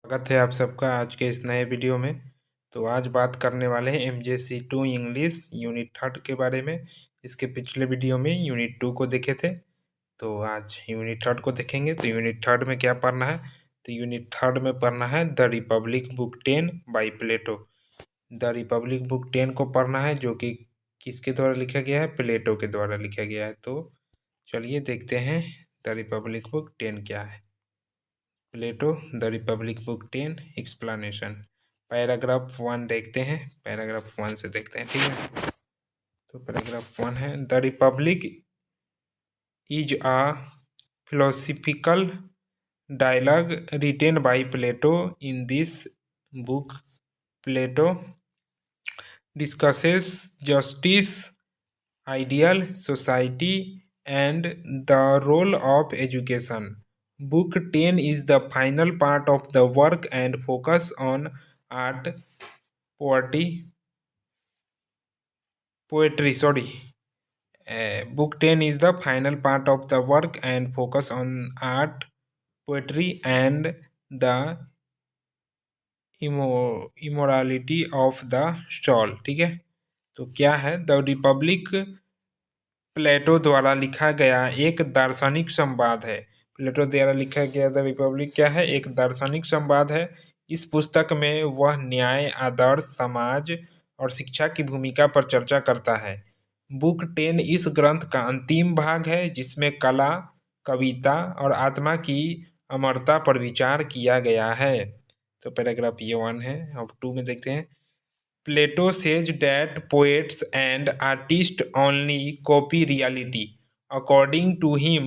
स्वागत है आप सबका आज के इस नए वीडियो में। तो आज बात करने वाले हैं MJC2 इंग्लिश यूनिट 3 के बारे में। इसके पिछले वीडियो में यूनिट 2 को देखे थे, तो आज यूनिट 3 को देखेंगे। तो यूनिट 3 में क्या पढ़ना है? तो यूनिट 3 में पढ़ना है the Republic book 10 by Plato. The Republic book 10 को पढ़ना है, जो कि किसके द्वारा लिखा गया है? प्लेटो के द्वारा लिखा गया है। तो चलिए देखते हैं द रिपब्लिक बुक 10 क्या है। Plato the Republic book 10 explanation. Paragraph 1 देखते हैं, पैराग्राफ 1 से देखते हैं, ठीक है। तो पैराग्राफ 1 है the Republic is a philosophical dialogue written by Plato. In this book, Plato discusses justice, ideal society, and the role of education. Book 10 is the final part of the work and focus on art, poetry. Book 10 is the final part of the work and focus on art, poetry, and the immorality of the soul। ठीक है। तो क्या है? The Republic प्लेटो द्वारा लिखा गया एक दार्शनिक संवाद है। प्लेटो द्वारा लिखा गया द रिपब्लिक क्या है? एक दार्शनिक संवाद है। इस पुस्तक में वह न्याय, आदर्श, समाज और शिक्षा की भूमिका पर चर्चा करता है। बुक 10 इस ग्रंथ का अंतिम भाग है, जिसमें कला, कविता और आत्मा की अमरता पर विचार किया गया है। तो पैराग्राफ ये 1 है। अब 2 में देखते हैं। Plato says that poets and artists only copy reality. According to him,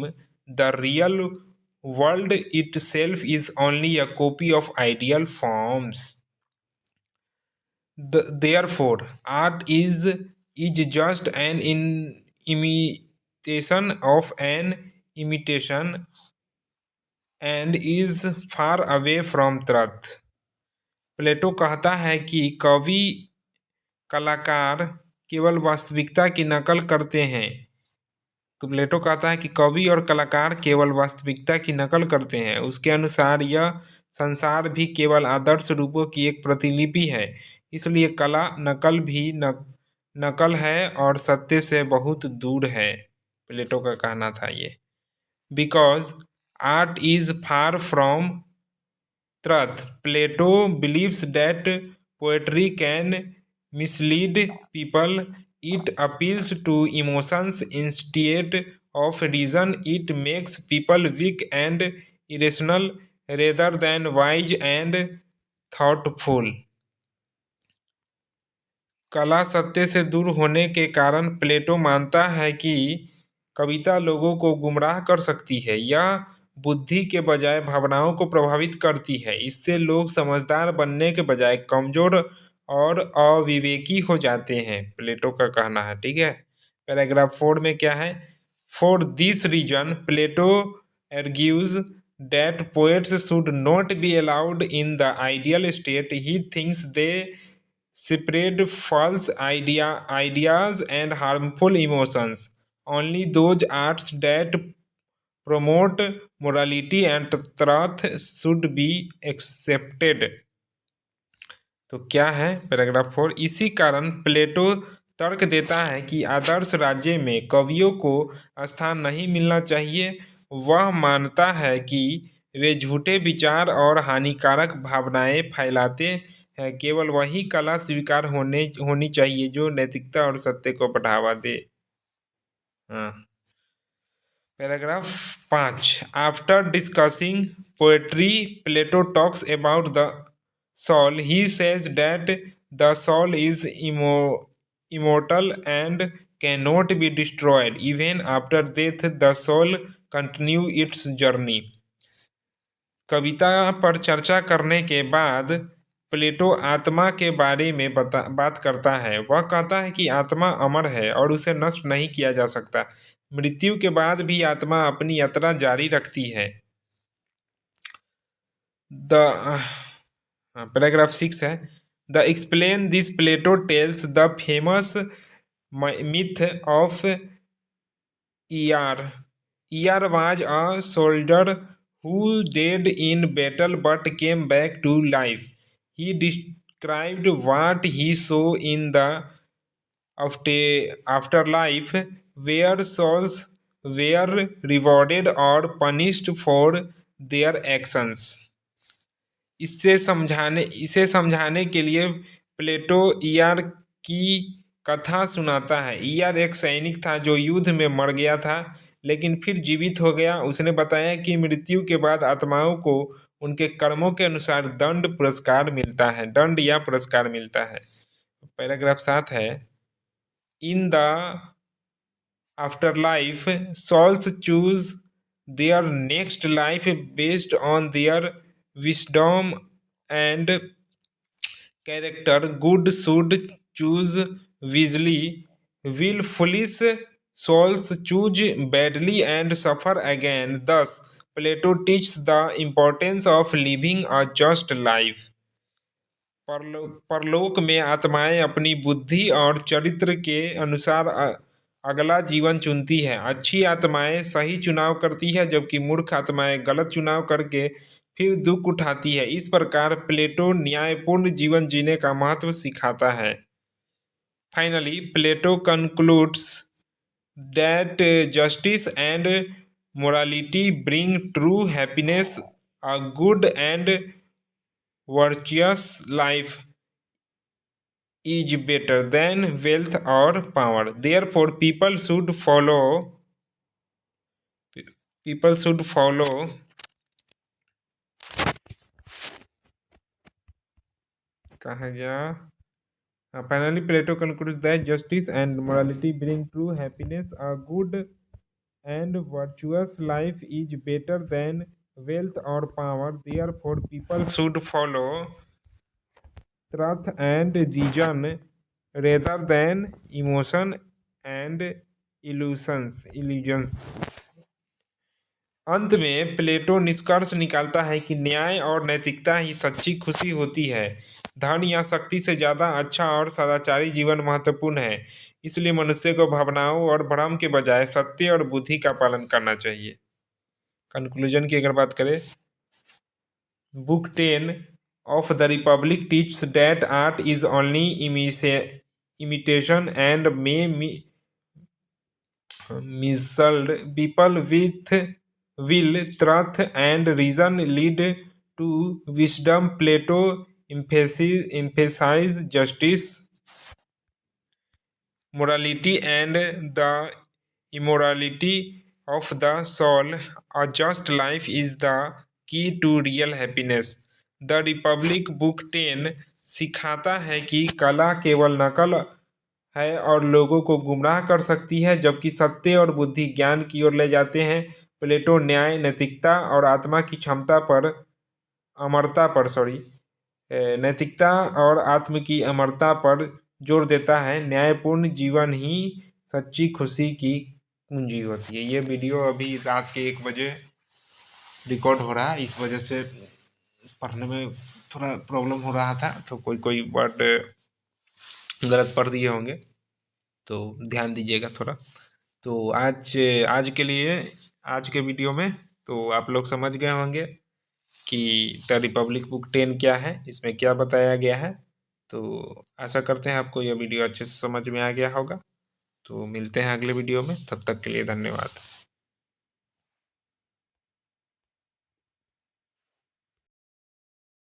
the real world itself is only a copy of ideal forms. Therefore, art is just an imitation of an imitation and is far away from truth. प्लेटो कहता है कि कलाकार केवल वास्तविकता की नकल करते हैं। प्लेटो कहता है कि कवि और कलाकार केवल वास्तविकता की नकल करते हैं। उसके अनुसार यह संसार भी केवल आदर्श रूपों की एक प्रतिलिपि है। इसलिए कला नकल भी नकल है और सत्य से बहुत दूर है। प्लेटो का कहना था ये। Because art is far from truth, Plato believes that poetry can mislead people. It appeals to emotions instead of reason. It makes people weak and irrational rather than wise and thoughtful. कला सत्य से दूर होने के कारण प्लेटो मानता है कि कविता लोगों को गुमराह कर सकती है। यह बुद्धि के बजाय भावनाओं को प्रभावित करती है। इससे लोग समझदार बनने के बजाय कमजोर और अविवेकी हो जाते हैं, प्लेटो का कहना है। ठीक है। पैराग्राफ 4 में क्या है? For this reason Plato argues that poets should not be allowed in the ideal state. He thinks they spread false ideas and harmful emotions. Only those arts that promote morality and truth should be accepted. तो क्या है? Paragraph 4। इसी कारण प्लेटो तर्क देता है कि आदर्श राज्य में कवियों को स्थान नहीं मिलना चाहिए। वह मानता है कि वे झूठे विचार और हानिकारक भावनाएं फैलाते हैं। केवल वही कला स्वीकार होनी चाहिए जो नैतिकता और सत्य को बढ़ावा दे। हाँ। Paragraph 5। After discussing poetry, Plato talks about the soul. He says that the soul is immortal and cannot be destroyed. Even after death, the soul continue its journey. कविता पर चर्चा करने के बाद प्लेटो आत्मा के बारे में बात करता है। वह कहता है कि आत्मा अमर है और उसे नष्ट नहीं किया जा सकता। मृत्यु के बाद भी आत्मा अपनी यात्रा जारी रखती है। पैराग्राफ 6 है। The explain this Plato tells the famous myth of ER. ER was a soldier who died in battle but came back to life. He described what he saw in the afterlife, where souls were rewarded or punished for their actions. इसे समझाने के लिए प्लेटो ER की कथा सुनाता है। ER एक सैनिक था जो युद्ध में मर गया था लेकिन फिर जीवित हो गया। उसने बताया कि मृत्यु के बाद आत्माओं को उनके कर्मों के अनुसार दंड या पुरस्कार मिलता है। पैराग्राफ 7 है, in the आफ्टरलाइफ souls choose their next life based on their wisdom and character. Good should choose wisely, will foolish souls choose badly and suffer again. Thus, Plato teaches the importance of living a just life. परलोक में आत्माएं अपनी बुद्धि और चरित्र के अनुसार अगला जीवन चुनती है। अच्छी आत्माएं सही चुनाव करती है जबकि मूर्ख आत्माएं गलत चुनाव करके फिर दुख उठाती है। इस प्रकार प्लेटो न्यायपूर्ण जीवन जीने का महत्व सिखाता है। Finally Plato concludes that justice and morality bring true happiness, a good and virtuous life is better than wealth or power. Therefore, people should follow कहा गया। Finally, Plato concludes that justice and morality bring true happiness. A good and virtuous life is better than wealth or power. Therefore, people should follow truth and reason rather than emotion and illusions. अंत में प्लेटो निष्कर्ष निकालता है कि न्याय और नैतिकता ही सच्ची खुशी होती है। धन या शक्ति से ज़्यादा अच्छा और सदाचारी जीवन महत्वपूर्ण है। इसलिए मनुष्य को भावनाओं और भ्रम के बजाय सत्य और बुद्धि का पालन करना चाहिए। कंक्लूजन की अगर बात करें, book 10 of the Republic teaches that art is only imitation and may mislead people. With will, truth, and reason lead to wisdom. Plato emphasizes justice, morality, and the immorality of the soul. A just life is the key to real happiness. The Republic book 10 सिखाता है कि कला केवल नकल है और लोगों को गुमराह कर सकती है जबकि सत्य और बुद्धि ज्ञान की ओर ले जाते हैं। प्लेटो न्याय, नैतिकता और आत्मा की नैतिकता और आत्म की अमरता पर जोर देता है। न्यायपूर्ण जीवन ही सच्ची खुशी की कुंजी होती है। ये वीडियो अभी रात के 1 बजे रिकॉर्ड हो रहा है, इस वजह से पढ़ने में थोड़ा प्रॉब्लम हो रहा था, तो कोई वर्ड गलत पढ़ दिए होंगे तो ध्यान दीजिएगा थोड़ा। तो आज के लिए आज के वीडियो में तो आप लोग समझ गए होंगे कि द रिपब्लिक बुक 10 क्या है, इसमें क्या बताया गया है। तो आशा करते हैं आपको यह वीडियो अच्छे से समझ में आ गया होगा। तो मिलते हैं अगले वीडियो में, तब तक के लिए धन्यवाद।